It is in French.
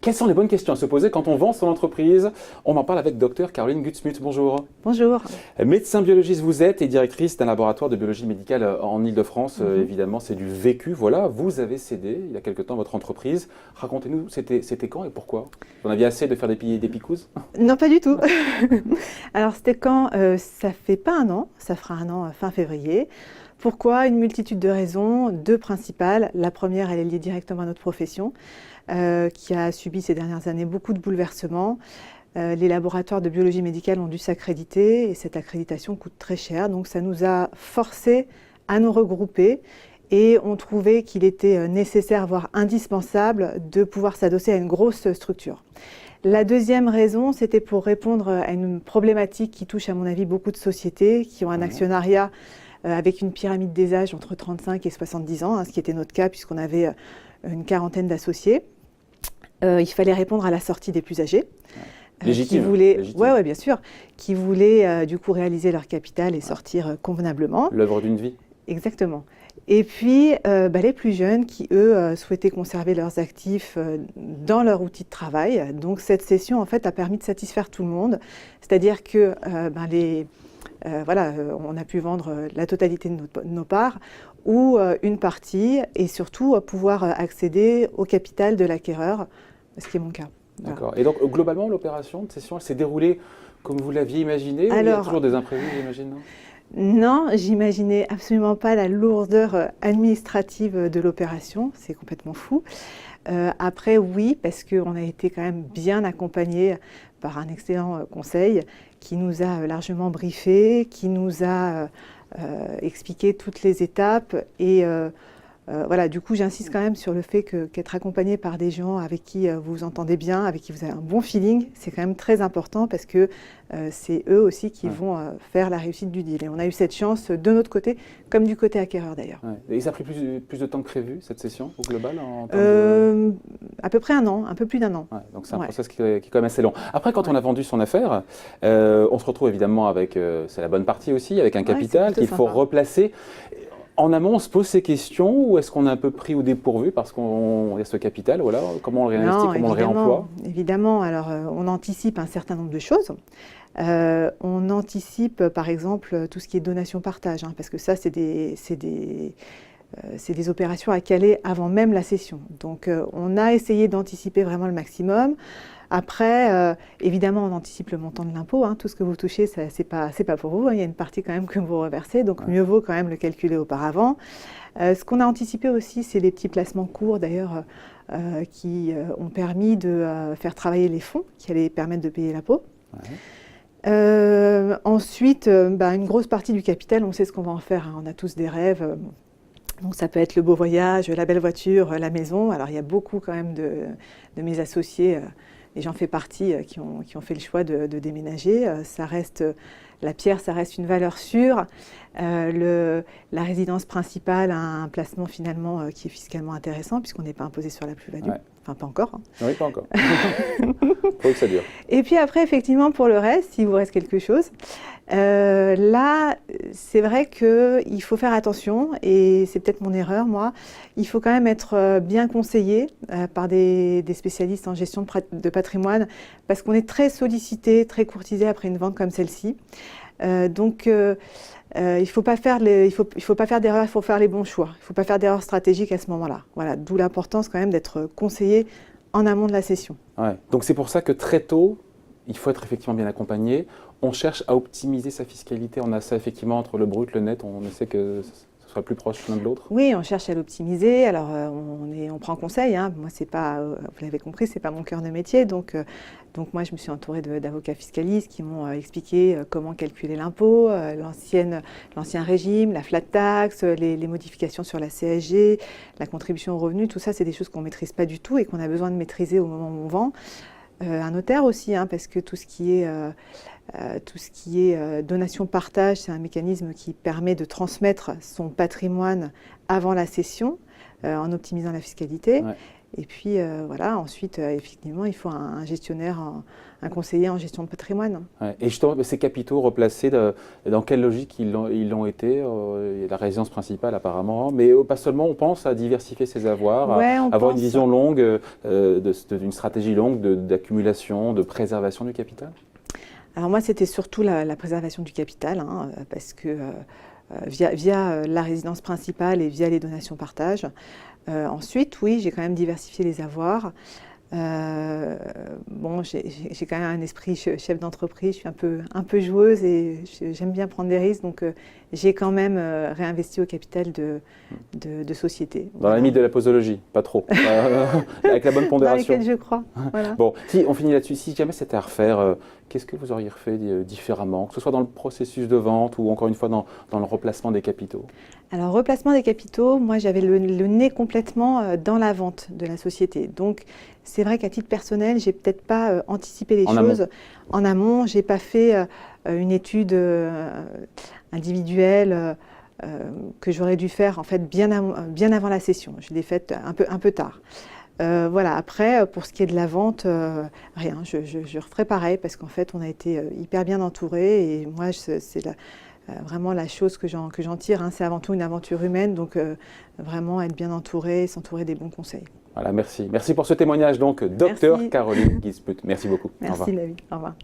Quelles sont les bonnes questions à se poser quand on vend son entreprise? On en parle avec Dr Caroline Gutsmuth. Bonjour. Bonjour. Médecin biologiste vous êtes et directrice d'un laboratoire de biologie médicale en Ile-de-France. Évidemment, c'est du vécu. Voilà, vous avez cédé il y a quelque temps votre entreprise. Racontez-nous, c'était quand et pourquoi? Vous en aviez assez de faire des picousses? Non, pas du tout. Alors, c'était quand ça fait pas un an, ça fera un an fin février. Pourquoi? Une multitude de raisons, deux principales. La première, elle est liée directement à notre profession, qui a subi ces dernières années beaucoup de bouleversements. Les laboratoires de biologie médicale ont dû s'accréditer et cette accréditation coûte très cher. Donc ça nous a forcés à nous regrouper et on trouvait qu'il était nécessaire, voire indispensable, de pouvoir s'adosser à une grosse structure. La deuxième raison, c'était pour répondre à une problématique qui touche à mon avis beaucoup de sociétés qui ont un actionnariat avec une pyramide des âges entre 35 et 70 ans, ce qui était notre cas puisqu'on avait une 40aine d'associés. Il fallait répondre à la sortie des plus âgés. Légitime. Ouais, bien sûr, qui voulaient du coup réaliser leur capital et sortir convenablement. L'œuvre d'une vie. Exactement. Et puis les plus jeunes qui, eux, souhaitaient conserver leurs actifs dans leur outil de travail. Donc cette session, en fait, a permis de satisfaire tout le monde. C'est-à-dire que on a pu vendre la totalité de nos parts ou une partie et surtout pouvoir accéder au capital de l'acquéreur, ce qui est mon cas. Voilà. D'accord. Et donc, globalement, l'opération de cession, elle s'est déroulée comme vous l'aviez imaginé? Ou il y a toujours des imprévus, j'imagine, non? Non, j'imaginais absolument pas la lourdeur administrative de l'opération. C'est complètement fou. Après, oui, parce qu'on a été quand même bien accompagnés par un excellent conseil qui nous a largement briefé, qui nous a expliqué toutes les étapes et voilà, du coup, j'insiste quand même sur le fait qu'être accompagné par des gens avec qui vous vous entendez bien, avec qui vous avez un bon feeling, c'est quand même très important parce que c'est eux aussi qui vont faire la réussite du deal. Et on a eu cette chance de notre côté, comme du côté acquéreur d'ailleurs. Ouais. Et ça a pris plus de temps que prévu, cette session, au global à peu près un an, un peu plus d'un an. Ouais, donc c'est un process qui est quand même assez long. Après, quand on a vendu son affaire, on se retrouve évidemment avec, c'est la bonne partie aussi, avec un capital qu'il faut replacer. En amont, on se pose ces questions ou est-ce qu'on est un peu pris au dépourvu parce qu'on a ce capital, voilà, comment on le réinvestit, comment on le réemploie? Évidemment, alors on anticipe un certain nombre de choses. On anticipe par exemple tout ce qui est donation-partage, parce que ça c'est des opérations à caler avant même la cession. Donc on a essayé d'anticiper vraiment le maximum. Après, évidemment, on anticipe le montant de l'impôt. Tout ce que vous touchez, c'est pas pour vous. Il y a une partie quand même que vous reversez, donc mieux vaut quand même le calculer auparavant. Ce qu'on a anticipé aussi, c'est les petits placements courts, d'ailleurs, qui ont permis de faire travailler les fonds, qui allaient permettre de payer l'impôt. Ensuite, une grosse partie du capital, on sait ce qu'on va en faire. On a tous des rêves. Donc ça peut être le beau voyage, la belle voiture, la maison. Alors il y a beaucoup quand même de mes associés, et j'en fais partie, qui ont fait le choix de déménager. La pierre, ça reste une valeur sûre. La résidence principale a un placement finalement qui est fiscalement intéressant puisqu'on n'est pas imposé sur la plus-value. Ouais. Enfin, pas encore. Oui, pas encore. Faut que ça dure. Et puis après, effectivement, pour le reste, s'il vous reste quelque chose, là, c'est vrai qu'il faut faire attention, et c'est peut-être mon erreur, moi. Il faut quand même être bien conseillé par des spécialistes en gestion de patrimoine, parce qu'on est très sollicité, très courtisé après une vente comme celle-ci. Donc, il ne faut pas faire d'erreurs, il faut faire les bons choix. Il ne faut pas faire d'erreurs stratégiques à ce moment-là. Voilà, d'où l'importance quand même d'être conseillé en amont de la cession. Ouais. Donc c'est pour ça que très tôt, il faut être effectivement bien accompagné. On cherche à optimiser sa fiscalité. On a ça effectivement entre le brut, le net. On essaie que ce soit plus proche l'un de l'autre. Oui, on cherche à l'optimiser. Alors on prend conseil. Moi, c'est pas, vous l'avez compris, c'est pas mon cœur de métier. Donc moi, je me suis entourée d'avocats fiscalistes qui m'ont expliqué comment calculer l'impôt, l'ancien régime, la flat tax, les modifications sur la CSG, la contribution au revenu. Tout ça, c'est des choses qu'on ne maîtrise pas du tout et qu'on a besoin de maîtriser au moment où on vend. Un notaire aussi, parce que tout ce qui est donation-partage, c'est un mécanisme qui permet de transmettre son patrimoine avant la cession en optimisant la fiscalité. Ouais. Et puis voilà, ensuite, effectivement, il faut un gestionnaire, un conseiller en gestion de patrimoine. Ouais. Et justement, ces capitaux replacés, dans quelle logique ils l'ont été? Il y a la résidence principale apparemment, mais pas seulement, on pense à diversifier ses avoirs, Ouais, à avoir une vision longue, d'une stratégie longue d'accumulation, de préservation du capital? Alors moi, c'était surtout la préservation du capital, hein, parce que via la résidence principale et via les donations partage. Ensuite, oui, j'ai quand même diversifié les avoirs. Bon, j'ai quand même un esprit chef d'entreprise, je suis un peu joueuse et j'aime bien prendre des risques, donc j'ai quand même réinvesti au capital de société. Dans la limite de la posologie, pas trop, avec la bonne pondération. Dans lesquelles je crois. Voilà. Bon, si on finit là-dessus, si jamais c'était à refaire, qu'est-ce que vous auriez refait différemment, que ce soit dans le processus de vente ou encore une fois dans le replacement des capitaux? Alors, replacement des capitaux, moi j'avais le nez complètement dans la vente de la société. Donc, c'est vrai qu'à titre personnel, j'ai peut-être pas anticipé les choses en amont. J'ai pas fait une étude individuelle que j'aurais dû faire en fait bien avant la session. Je l'ai faite un peu tard. Voilà, après, pour ce qui est de la vente, rien, je referai pareil parce qu'en fait, on a été hyper bien entourés et moi, c'est vraiment la chose que j'en tire, hein, c'est avant tout une aventure humaine, donc vraiment être bien entouré, s'entourer des bons conseils. Voilà, merci. Merci pour ce témoignage, donc, Dr Caroline Guisput. Merci beaucoup. Merci, David. Au revoir.